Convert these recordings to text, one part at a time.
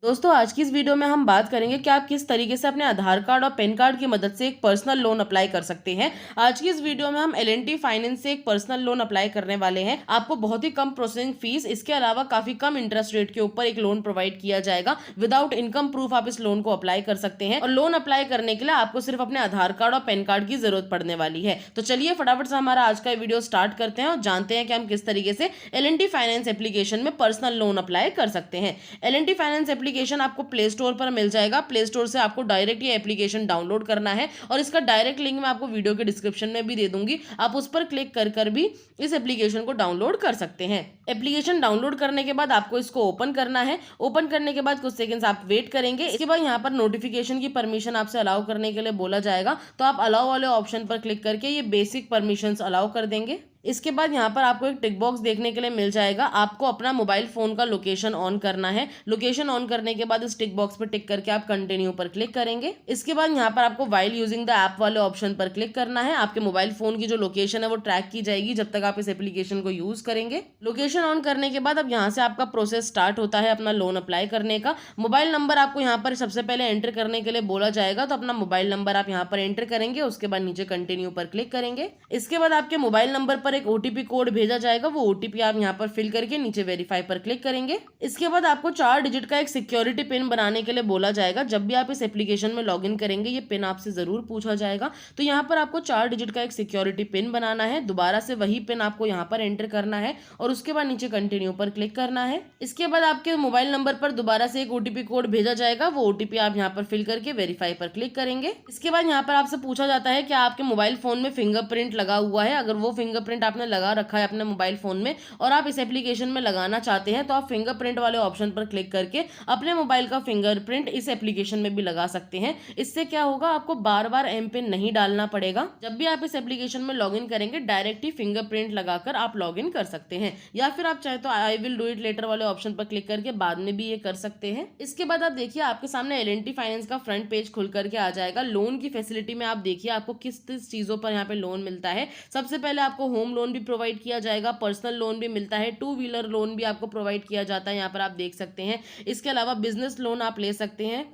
दोस्तों आज की इस वीडियो में हम बात करेंगे कि आप किस तरीके से अपने आधार कार्ड और पैन कार्ड की मदद से एक पर्सनल लोन अप्लाई कर सकते हैं। आज की इस वीडियो में हम एल&टी फाइनेंस से एक पर्सनल लोन अप्लाई करने वाले हैं। आपको बहुत ही कम प्रोसेसिंग फीस, इसके अलावा काफी कम इंटरेस्ट रेट के ऊपर एक लोन प्रोवाइड किया जाएगा। विदाउट इनकम प्रूफ आप इस लोन को अप्लाई कर सकते हैं और लोन अप्लाई करने के लिए आपको सिर्फ अपने आधार कार्ड और पैन कार्ड की जरूरत पड़ने वाली है। तो चलिए फटाफट से हमारा आज का वीडियो स्टार्ट करते हैं और जानते हैं कि हम किस तरीके से एल&टी फाइनेंस एप्लीकेशन में पर्सनल लोन अप्लाई कर सकते हैं। एल&टी फाइनेंस एप्लीकेशन आपको प्ले स्टोर पर मिल जाएगा। प्ले स्टोर से आपको डायरेक्ट ये एप्लीकेशन डाउनलोड करना है और इसका डायरेक्ट लिंक मैं आपको वीडियो के डिस्क्रिप्शन में भी दे दूंगी। आप उस पर क्लिक कर भी इस एप्लीकेशन को डाउनलोड कर सकते हैं। एप्लीकेशन डाउनलोड करने के बाद आपको इसको ओपन करना है। ओपन करने के बाद कुछ सेकंड्स आप वेट करेंगे। इसके बाद यहाँ पर नोटिफिकेशन की परमिशन आपसे अलाउ करने के लिए बोला जाएगा, तो आप अलाउ वाले ऑप्शन पर क्लिक करके ये बेसिक परमिशंस अलाउ कर देंगे। इसके बाद यहाँ पर आपको एक टिक बॉक्स देखने के लिए मिल जाएगा। आपको अपना मोबाइल फोन का लोकेशन ऑन करना है। लोकेशन ऑन करने के बाद इस टिक बॉक्स पर टिक करके आप कंटिन्यू पर क्लिक करेंगे। इसके बाद यहाँ पर आपको व्हाइल यूजिंग द ऐप वाले ऑप्शन पर क्लिक करना है। आपके मोबाइल फोन की जो लोकेशन है वो ट्रैक की जाएगी जब तक आप इस एप्लीकेशन को यूज करेंगे। लोकेशन ऑन करने के बाद अब यहाँ से आपका प्रोसेस स्टार्ट होता है अपना लोन अप्लाई करने का। मोबाइल नंबर आपको यहाँ पर सबसे पहले एंटर करने के लिए बोला जाएगा, तो अपना मोबाइल नंबर आप यहाँ पर एंटर करेंगे। उसके बाद नीचे कंटिन्यू पर क्लिक करेंगे। इसके बाद आपके मोबाइल नंबर पर एक ओटीपी कोड भेजा जाएगा। वो ओटीपी आप यहाँ पर फिल करके नीचे वेरीफाई पर क्लिक करेंगे। इसके बाद आपको 4 डिजिट का एक सिक्योरिटी पिन बनाने के लिए बोला जाएगा। जब भी आप इस एप्लीकेशन में लॉगिन करेंगे ये पिन आपसे जरूर पूछा जाएगा, तो यहाँ पर आपको 4 डिजिट का एक सिक्योरिटी पिन बनाना है। दोबारा से वही पिन आपको यहाँ पर एंटर करना है और उसके बाद नीचे कंटिन्यू पर क्लिक करना है। इसके बाद आपके मोबाइल नंबर पर दोबारा से एक ओटीपी कोड भेजा जाएगा। वो ओटीपी आप यहाँ पर फिल करके वेरीफाई पर क्लिक करेंगे। इसके बाद यहाँ पर आपसे पूछा जाता है कि आपके मोबाइल फोन में फिंगरप्रिंट लगा हुआ है। अगर वो फिंगरप्रिंट आपने लगा रखा है अपने मोबाइल फोन में और आप इस एप्लीकेशन में लगाना चाहते हैं, तो आप फिंगरप्रिंट वाले ऑप्शन पर क्लिक करके अपने मोबाइल का फिंगरप्रिंट इस एप्लीकेशन में भी लगा सकते हैं। इससे क्या होगा, आपको बार बार एम पिन नहीं डालना पड़ेगा। जब भी आप इस एप्लीकेशन में लॉगिन करेंगे डायरेक्ट ही फिंगरप्रिंट लगाकर आप लॉगिन कर सकते हैं, या फिर आप चाहे तो I will do it later वाले ऑप्शन पर क्लिक करके बाद में भी ये कर सकते हैं। इसके बाद आप देखिए आपके सामने एल&टी फाइनेंस का फ्रंट पेज खुल करके आ जाएगा। लोन की फैसिलिटी में आप देखिए आपको किस किस चीजों पर यहाँ पे लोन मिलता है। सबसे पहले आपको होम लोन भी प्रोवाइड किया जाएगा, पर्सनल लोन भी मिलता है, 2 व्हीलर लोन भी आपको प्रोवाइड किया जाता है, यहाँ पर आप देख सकते हैं। इसके अलावा बिजनेस लोन आप ले सकते हैं,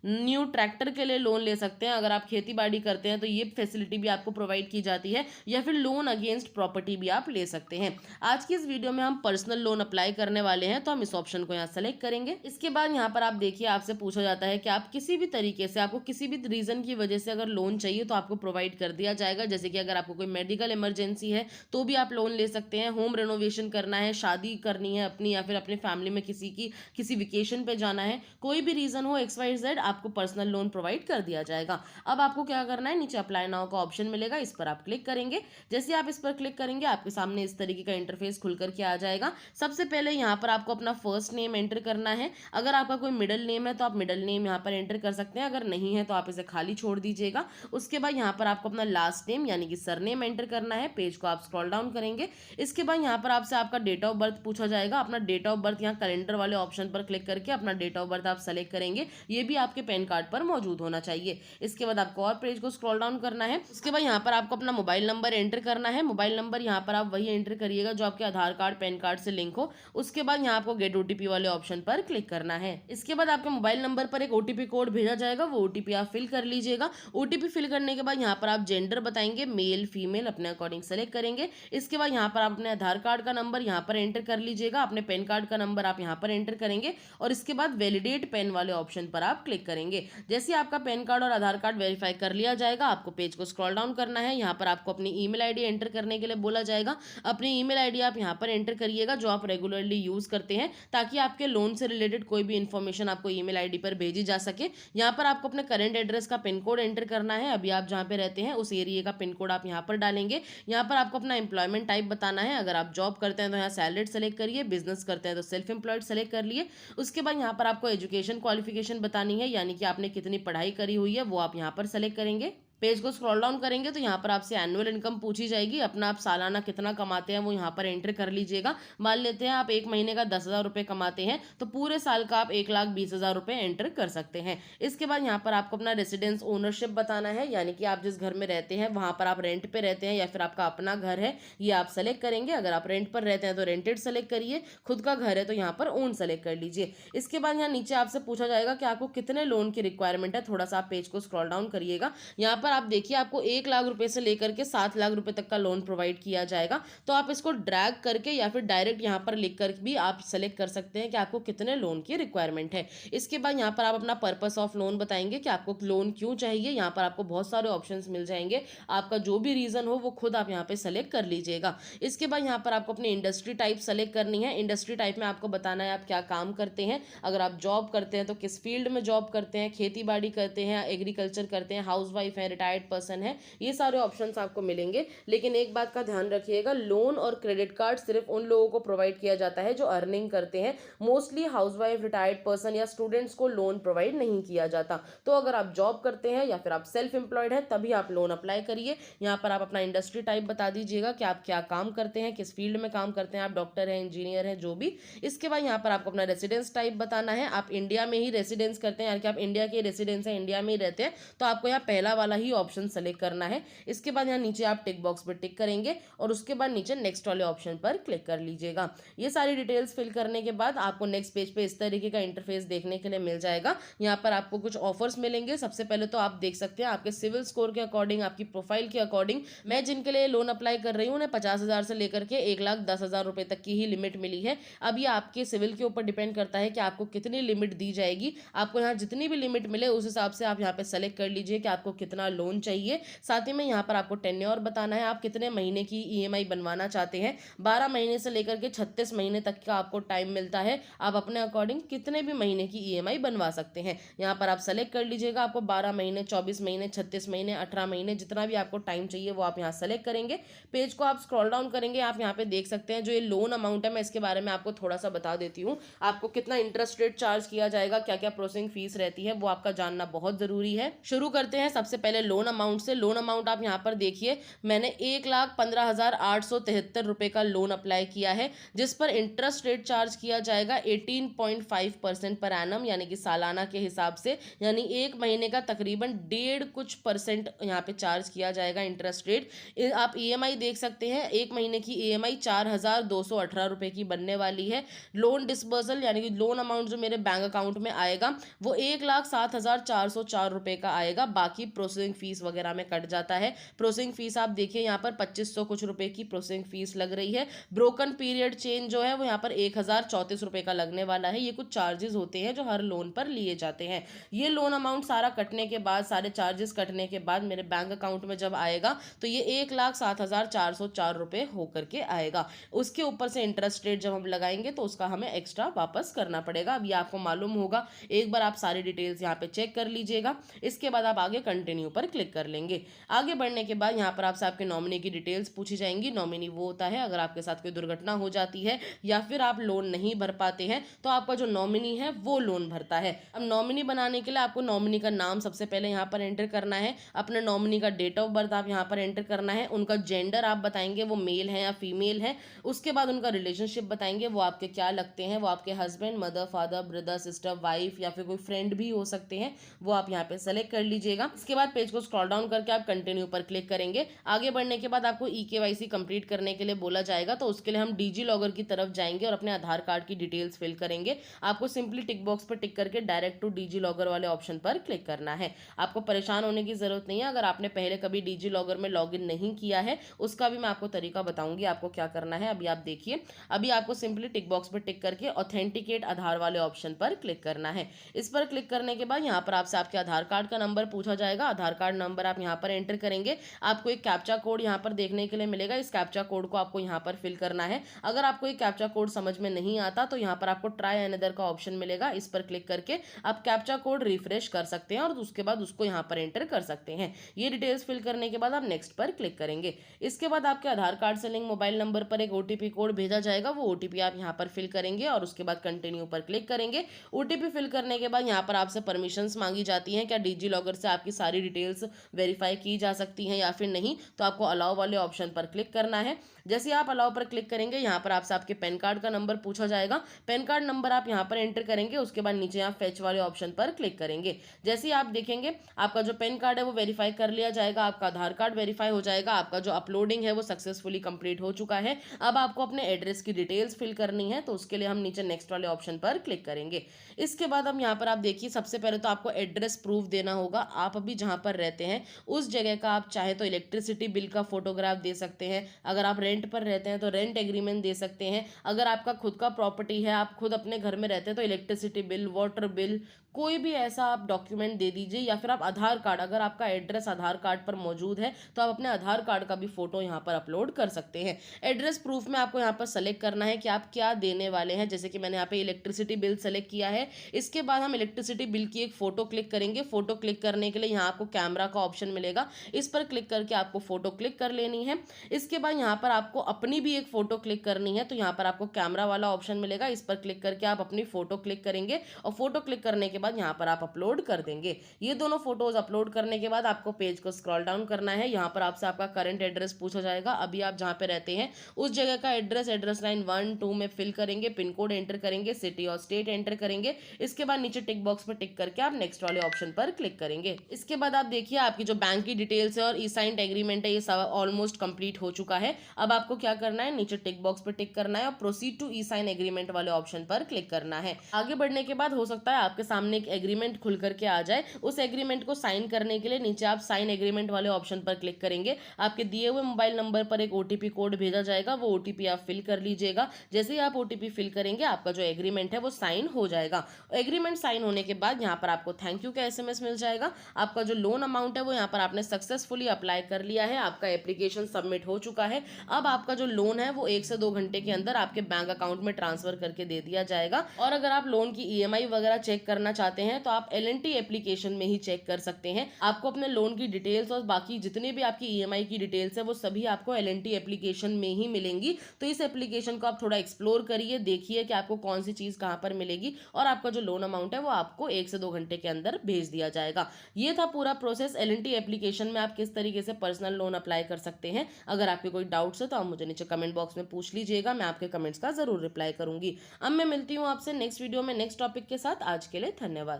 न्यू ट्रैक्टर के लिए लोन ले सकते हैं। अगर आप खेती बाड़ी करते हैं तो ये फैसिलिटी भी आपको प्रोवाइड की जाती है, या फिर लोन अगेंस्ट प्रॉपर्टी भी आप ले सकते हैं। आज की इस वीडियो में हम पर्सनल लोन अप्लाई करने वाले हैं, तो हम इस ऑप्शन को यहाँ सेलेक्ट करेंगे। इसके बाद यहाँ पर आप देखिए आपसे पूछा जाता है कि आप किसी भी तरीके से, आपको किसी भी रीजन की वजह से अगर लोन चाहिए तो आपको प्रोवाइड कर दिया जाएगा। जैसे कि अगर आपको कोई मेडिकल इमरजेंसी है तो भी आप लोन ले सकते हैं, होम रेनोवेशन करना है, शादी करनी है अपनी, या फिर अपने फैमिली में किसी वेकेशन पे जाना है, कोई भी रीजन हो XYZ, आपको पर्सनल लोन प्रोवाइड कर दिया जाएगा। अब आपको क्या करना है, नीचे अप्लाई नाउ का ऑप्शन मिलेगा, इस पर आप क्लिक करेंगे। जैसे आप इस पर क्लिक करेंगे आपके सामने इस तरीके का इंटरफेस खुल करके आ जाएगा। सबसे पहले यहाँ पर आपको अपना फर्स्ट नेम एंटर करना है। अगर आपका कोई मिडिल नेम है तो आप मिडिल नेम यहाँ पर एंटर कर सकते हैं, अगर नहीं है तो आप इसे खाली छोड़ दीजिएगा। उसके बाद यहाँ पर आपको अपना लास्ट नेम यानी कि सरनेम एंटर करना है। पेज को आप स्क्रॉल डाउन करेंगे। इसके बाद यहाँ पर आपसे आपका डेट ऑफ बर्थ पूछा जाएगा। अपना डेट ऑफ बर्थ यहाँ कैलेंडर वाले ऑप्शन पर क्लिक करके अपना डेट ऑफ बर्थ आप सेलेक्ट करेंगे। ये भी आपके पैन कार्ड पर मौजूद होना चाहिए। इसके बाद आपको और पेज को स्क्रॉल डाउन करना है। उसके बाद यहाँ पर आपको अपना मोबाइल नंबर एंटर करना है। मोबाइल नंबर यहाँ पर आप वही एंटर करिएगा जो आपके आधार कार्ड पैन कार्ड से लिंक हो। उसके बाद यहाँ आपको गेट ओटीपी वाले ऑप्शन पर क्लिक करना है। इसके बाद आपके मोबाइल नंबर पर एक ओटीपी कोड भेजा जाएगा, वो ओटीपी आप फिल कर लीजिएगा। ओटीपी फिल करने के बाद यहाँ पर आप जेंडर बताएंगे, मेल फीमेल अपने अकॉर्डिंग सेलेक्ट करेंगे। इसके बाद यहाँ पर आप अपने आधार कार्ड का नंबर यहाँ पर एंटर कर लीजिएगा, अपने पैन कार्ड का नंबर आप यहाँ पर एंटर करेंगे और इसके बाद वैलिडेट पेन वाले ऑप्शन पर आप क्लिक करेंगे। जैसे आपका पैन कार्ड और आधार कार्ड वेरीफाई कर लिया जाएगा, आपको पेज को स्क्रॉल डाउन करना है। यहाँ पर आपको अपनी ईमेल आईडी एंटर करने के लिए बोला जाएगा। अपनी ईमेल आईडी आप यहाँ पर एंटर करिएगा जो आप रेगुलरली यूज करते हैं, ताकि आपके लोन से रिलेटेड कोई भी इन्फॉर्मेशन आपको ईमेल आईडी पर भेजी जा सके। यहाँ पर आपको अपने करंट एड्रेस का पिन कोड एंटर करना है। अभी आप जहाँ पे रहते हैं उस एरिया का पिन कोड आप यहाँ पर डालेंगे। यहाँ पर आपको अपना एम्प्लॉयमेंट टाइप बताना है। अगर आप जॉब करते हैं तो यहाँ सैलरीड सेलेक्ट करिए, बिजनेस करते हैं तो सेल्फ एम्प्लॉयड सेलेक्ट कर लिए। उसके बाद यहाँ पर आपको एजुकेशन क्वालिफिकेशन बतानी है, यानी कि आपने कितनी पढ़ाई करी हुई है वो आप यहाँ पर सेलेक्ट करेंगे। पेज को स्क्रॉल डाउन करेंगे तो यहाँ पर आपसे एनुअल इनकम पूछी जाएगी। अपना आप सालाना कितना कमाते हैं वो यहाँ पर एंटर कर लीजिएगा। मान लेते हैं आप एक महीने का 10,000 रुपये कमाते हैं तो पूरे साल का आप 1,20,000 रुपये एंटर कर सकते हैं। इसके बाद यहाँ पर आपको अपना रेसिडेंस ओनरशिप बताना है, यानी कि आप जिस घर में रहते हैं वहाँ पर आप रेंट पे रहते हैं या फिर आपका अपना घर है, ये आप सेलेक्ट करेंगे। अगर आप रेंट पर रहते हैं तो रेंटेड सेलेक्ट करिए, खुद का घर है तो यहाँ पर ओन सेलेक्ट कर लीजिए। इसके बाद यहाँ नीचे आपसे पूछा जाएगा कि आपको कितने लोन की रिक्वायरमेंट है। थोड़ा सा आप पेज को स्क्रॉल डाउन करिएगा। यहाँ पर आप देखिए आपको 1 लाख रुपए से लेकर के 7 लाख रुपए तक का लोन प्रोवाइड किया जाएगा। तो आप इसको ड्रैग करके या फिर डायरेक्ट यहाँ पर लिख कर भी आप सेलेक्ट कर सकते हैं कि आपको कितने लोन की रिक्वायरमेंट है। इसके बाद यहाँ पर आप अपना पर्पस ऑफ लोन बताएंगे कि आपको लोन क्यों चाहिए। यहाँ पर आपको बहुत सारे ऑप्शंस मिल जाएंगे, आपका जो भी रीजन हो वो खुद आप यहाँ पे सेलेक्ट कर लीजिएगा। इसके बाद यहाँ पर आपको अपनी इंडस्ट्री टाइप सेलेक्ट करनी है। इंडस्ट्री टाइप में आपको बताना है आप क्या काम करते हैं। अगर आप जॉब करते हैं तो किस फील्ड में जॉब करते हैं, खेती बाड़ी करते हैं, एग्रीकल्चर करते हैं, हाउसवाइफ है, रिटायर्ड पर्सन है, ये सारे ऑप्शंस आपको मिलेंगे। लेकिन एक बात का ध्यान रखिएगा, लोन और क्रेडिट कार्ड सिर्फ उन लोगों को प्रोवाइड किया जाता है जो अर्निंग करते हैं। मोस्टली हाउसवाइफ, रिटायर्ड पर्सन या स्टूडेंट्स को लोन प्रोवाइड नहीं किया जाता। तो अगर आप जॉब करते हैं या फिर आप सेल्फ एम्प्लॉयड है तभी आप लोन अप्लाई करिए। यहाँ पर आप अपना इंडस्ट्री टाइप बता दीजिएगा कि आप क्या काम करते हैं, किस फील्ड में काम करते हैं, आप डॉक्टर हैं, इंजीनियर हैं, जो भी। इसके बाद यहाँ पर आपको अपना रेसिडेंस टाइप बताना है। आप इंडिया में ही रेसिडेंस करते हैं, यानी कि आप इंडिया के रेसिडेंस हैं, इंडिया में ही रहते हैं, तो आपको यहाँ पहला वाला ही ऑप्शन सेलेक्ट करना है। इसके बाद यहाँ नीचे आप टिक बॉक्स पर टिक करेंगे और उसके बाद नीचे नेक्स्ट वाले ऑप्शन पर क्लिक कर लीजिएगा। ये सारी डिटेल्स फिल करने के बाद आपको नेक्स्ट पेज पे इस तरीके का इंटरफेस देखने के लिए मिल जाएगा। यहाँ पर आपको कुछ ऑफर्स मिलेंगे। सबसे पहले तो आप देख सकते हैं आपके सिविल स्कोर के अकॉर्डिंग, आपकी प्रोफाइल के अकॉर्डिंग, मैं जिनके लिए लोन अप्लाई कर रही हूँ उन्हें 50,000 से लेकर के 1,10,000 रुपए तक की ही लिमिट मिली है। अब ये आपके सिविल के ऊपर डिपेंड करता है कि आपको कितनी लिमिट दी जाएगी। आपको यहाँ जितनी भी लिमिट मिले उस हिसाब से आप यहाँ पे सेलेक्ट कर लीजिए कि आपको कितना लोन चाहिए। साथ ही में यहाँ पर आपको टेन्योर बताना है, आप कितने महीने की ईएमआई बनवाना चाहते हैं। 12 महीने से लेकर के 36 महीने तक का आपको टाइम मिलता है। आप अपने अकॉर्डिंग कितने भी महीने की ईएमआई बनवा सकते हैं। यहाँ पर आप सेलेक्ट कर लीजिएगा। आपको 12 महीने, 24 महीने, 36 महीने, 18 महीने, जितना भी आपको टाइम चाहिए वो आप यहाँ सेलेक्ट करेंगे। पेज को आप स्क्रॉल डाउन करेंगे, आप यहाँ पे देख सकते हैं जो ये लोन अमाउंट है, मैं इसके बारे में आपको थोड़ा सा बता देती हूँ। आपको कितना इंटरेस्ट रेट चार्ज किया जाएगा, क्या क्या प्रोसेसिंग फीस रहती है, वो आपका जानना बहुत जरूरी है। शुरू करते हैं सबसे पहले लोन अमाउंट से। लोन अमाउंट आप यहाँ पर देखिए, मैंने 1,15,873 रुपए का लोन अप्लाई किया है, जिस पर इंटरेस्ट रेट चार्ज किया जाएगा 18.5% पर एनम, यानी कि सालाना के हिसाब से, यानी एक महीने का तकरीबन 1.5% यहाँ पे चार्ज किया जाएगा इंटरेस्ट रेट। आप ईएमआई देख सकते हैं, एक महीने की ईएमआई 4,218 रुपए की बनने वाली है। लोन डिस्बर्सल यानी कि लोन अमाउंट जो मेरे बैंक अकाउंट में आएगा वो 1,07,404 रुपए का आएगा। बाकी प्रोसेसिंग फीस वगैरह में कट जाता है। प्रोसेसिंग फीस आप देखिए यहाँ पर 2,500 कुछ रुपए की प्रोसेसिंग फीस लग रही है। ब्रोकन पीरियड चेंज जो है वो यहाँ पर 1,034 रुपए का लगने वाला है। ये कुछ चार्जेस होते हैं जो हर लोन पर लिए जाते हैं। ये लोन अमाउंट सारा कटने के बाद, सारे चार्जेस कटने के बाद मेरे बैंक अकाउंट में जब आएगा तो ये 1,07,404 रुपए होकर के आएगा। उसके ऊपर से इंटरेस्ट रेट जब हम लगाएंगे तो उसका हमें एक्स्ट्रा वापस करना पड़ेगा। अब ये आपको मालूम होगा, एक बार आप सारी डिटेल्स यहाँ पे चेक कर लीजिएगा। इसके बाद आप आगे कंटिन्यू पर क्लिक कर लेंगे। आगे बढ़ने के बाद यहाँ पर आपसे आपके नॉमिनी की डिटेल्स पूछी जाएंगी। नॉमिनी वो होता है अगर आपके साथ कोई दुर्घटना हो जाती है या फिर आप लोन नहीं भर पाते हैं तो आपका जो नॉमिनी है वो लोन भरता है। अब नॉमिनी बनाने के लिए आपको नॉमिनी का नाम सबसे पहले यहाँ पर एंटर करना है। अपने नॉमिनी का डेट ऑफ बर्थ आप यहाँ पर एंटर करना है। उनका जेंडर आप बताएंगे वो मेल है या फीमेल है। उसके बाद उनका रिलेशनशिप बताएंगे, वो आपके क्या लगते हैं, वो आपके husband, mother, father, brother, sister, wife या फिर कोई फ्रेंड भी हो सकते हैं, वो आप यहाँ पे सेलेक्ट कर लीजिएगा। इसके बाद पेज को स्क्रॉल डाउन करके आप कंटिन्यू पर क्लिक करेंगे। आगे बढ़ने के बाद आपको EKYC कंप्लीट करने के लिए बोला जाएगा, तो उसके लिए हम डिजी लॉगर की तरफ जाएंगे और अपने आधार कार्ड की डिटेल्स फिल करेंगे। आपको सिंपली टिक बॉक्स पर टिक करके डायरेक्ट टू डिजी लॉगर वाले ऑप्शन पर क्लिक करना है। आपको परेशान होने की जरूरत नहीं है। अगर आपने पहले कभी डिजी लॉगर में लॉगिन नहीं किया है उसका भी मैं आपको तरीका बताऊंगी आपको क्या करना है। अभी आप देखिए, अभी आपको सिंपली टिक बॉक्स पर टिक करके ऑथेंटिकेट आधार वाले ऑप्शन पर क्लिक करना है। इस पर क्लिक करने के बाद यहाँ पर आपसे आपके आधार कार्ड का नंबर पूछा जाएगा। आधार कार्ड नंबर आप यहाँ पर एंटर करेंगे। आपको एक कैप्चा कोड यहाँ पर देखने के लिए मिलेगा। इस कैप्चा कोड को आपको यहाँ पर फिल करना है। अगर आपको ये कैप्चा कोड समझ में नहीं आता तो यहाँ पर आपको ट्राई अनदर का ऑप्शन मिलेगा। इस पर क्लिक करके आप कैप्चा कोड रिफ्रेश कर सकते हैं और उसके बाद उसको यहाँ पर एंटर कर सकते हैं। ये डिटेल्स फिल करने के बाद आप नेक्स्ट पर क्लिक करेंगे। इसके बाद आपके आधार कार्ड से लिंक मोबाइल नंबर पर एक OTP कोड भेजा जाएगा। वो OTP आप यहाँ पर फिल करेंगे और उसके बाद कंटिन्यू पर क्लिक करेंगे। OTP फिल करने के बाद यहाँ पर आपसे परमिशंस मांगी जाती हैं, क्या डिजी लॉकर से आपकी सारी डिटेल्स डिटेल्स वेरीफाई की जा सकती हैं या फिर नहीं, तो आपको अलाउ वाले ऑप्शन पर क्लिक करना है। जैसे आप अलाउ पर क्लिक करेंगे, यहाँ पर आपसे आपके पैन कार्ड का नंबर पूछा जाएगा। पैन कार्ड नंबर आप यहाँ पर एंटर करेंगे, उसके बाद नीचे यहाँ फेच वाले ऑप्शन पर क्लिक करेंगे। जैसे ही आप देखेंगे आपका जो पैन कार्ड है वो वेरीफाई कर लिया जाएगा, आपका आधार कार्ड वेरीफाई हो जाएगा, आपका जो अपलोडिंग है वो सक्सेसफुली कंप्लीट हो चुका है। अब आपको अपने एड्रेस की डिटेल्स फिल करनी है, तो उसके लिए हम नीचे नेक्स्ट वाले ऑप्शन पर क्लिक करेंगे। इसके बाद हम यहाँ पर आप देखिए, सबसे पहले तो आपको एड्रेस प्रूफ देना होगा। आप अभी जहाँ पर रहते हैं उस जगह का आप चाहे तो इलेक्ट्रिसिटी बिल का फोटोग्राफ दे सकते हैं। अगर आप रेंट पर रहते हैं तो रेंट एग्रीमेंट दे सकते हैं। अगर आपका खुद का प्रॉपर्टी है, आप खुद अपने घर में रहते हैं, तो इलेक्ट्रिसिटी बिल, वाटर बिल, कोई भी ऐसा आप डॉक्यूमेंट दे दीजिए। या फिर आप आधार कार्ड, अगर आपका एड्रेस आधार कार्ड पर मौजूद है तो आप अपने आधार कार्ड का भी फोटो यहाँ पर अपलोड कर सकते हैं। एड्रेस प्रूफ में आपको यहाँ पर सेलेक्ट करना है कि आप क्या देने वाले हैं। जैसे कि मैंने यहाँ पे इलेक्ट्रिसिटी बिल सेलेक्ट किया है। इसके बाद हम इलेक्ट्रिसिटी बिल की एक फोटो क्लिक करेंगे। फोटो क्लिक करने के लिए यहाँ आपको कैमरा का ऑप्शन मिलेगा, इस पर क्लिक करके आपको फोटो क्लिक कर लेनी है। इसके बाद यहाँ पर आपको अपनी भी एक फोटो क्लिक करनी है, तो यहाँ पर आपको कैमरा वाला ऑप्शन मिलेगा, इस पर क्लिक करके आप अपनी फोटो क्लिक करेंगे और फोटो क्लिक करने के बाद यहाँ पर आप अपलोड कर देंगे। ये दोनों फोटोज अपलोड करने के बाद आपको पेज को स्क्रॉल डाउन करना है। यहाँ पर आपसे आपका करंट एड्रेस पूछा जाएगा। अभी आप जहाँ पे रहते हैं उस जगह का एड्रेस लाइन 1 2 में फिल करेंगे, पिन कोड एंटर करेंगे, सिटी और स्टेट एंटर करेंगे। इसके बाद नीचे टिक बॉक्स पर टिक करके आप नेक्स्ट वाले ऑप्शन पर क्लिक करेंगे। इसके बाद आप देखिए आपकी जो बैंक की डिटेल्स है और ई साइंड एग्रीमेंट है, ये सब ऑलमोस्ट कंप्लीट हो चुका है। अब आपको क्या करना है, नीचे टिक बॉक्स पर टिक करना है और proceed to e sign agreement वाले ऑप्शन पर क्लिक करना है। आगे बढ़ने के बाद हो सकता है आपके सामने एक एग्रीमेंट खुल करके आ जाए। उस एग्रीमेंट को साइन करने के लिए नीचे आप साइन एग्रीमेंट वाले ऑप्शन पर क्लिक करेंगे। आपके दिए हुए मोबाइल नंबर पर एक ओटीपी कोड भेजा जाएगा, वो ओटीपी आप फिल कर लीजिएगा। जैसे ही आप ओटीपी फिल करेंगे आपका जो एग्रीमेंट है वो साइन हो जाएगा। एग्रीमेंट साइन होने के बाद यहाँ पर आपको थैंक यू का एसएमएस मिल जाएगा। आपका जो लोन अमाउंट है वो यहाँ पर आपने सक्सेसफुली अप्लाई कर लिया है, आपका एप्लीकेशन सबमिट हो चुका है। अब आपका जो लोन है वो 1 से 2 घंटे के अंदर आपके बैंक अकाउंट में ट्रांसफर करके दे दिया जाएगा। और अगर आप लोन की ईएमआई वगैरह चेक करना चाहते हैं तो आप एलएनटी एप्लीकेशन में ही चेक कर सकते हैं। आपको अपने लोन की डिटेल्स और बाकी जितने भी आपकी ईएमआई की डिटेल्स है वो सभी आपको एलएनटी एप्लीकेशन में ही मिलेंगी। तो इस एप्लीकेशन को आप थोड़ा एक्सप्लोर करिए, देखिए कि आपको कौन सी चीज कहां पर मिलेगी और आपका जो लोन अमाउंट है वो आपको 1 से 2 घंटे के अंदर भेज दिया जाएगा। ये था पूरा प्रोसेस एलएनटी एप्लीकेशन में आप किस तरीके से पर्सनल लोन अप्लाई कर सकते हैं। अगर आपके कोई डाउट्स है तो आप मुझे नीचे कमेंट बॉक्स में पूछ लीजिएगा, मैं आपके कमेंट्स का जरूर रिप्लाई करूंगी। अब मैं मिलती हूँ आपसे नेक्स्ट वीडियो में नेक्स्ट टॉपिक के साथ। आज के लिए धन्यवाद।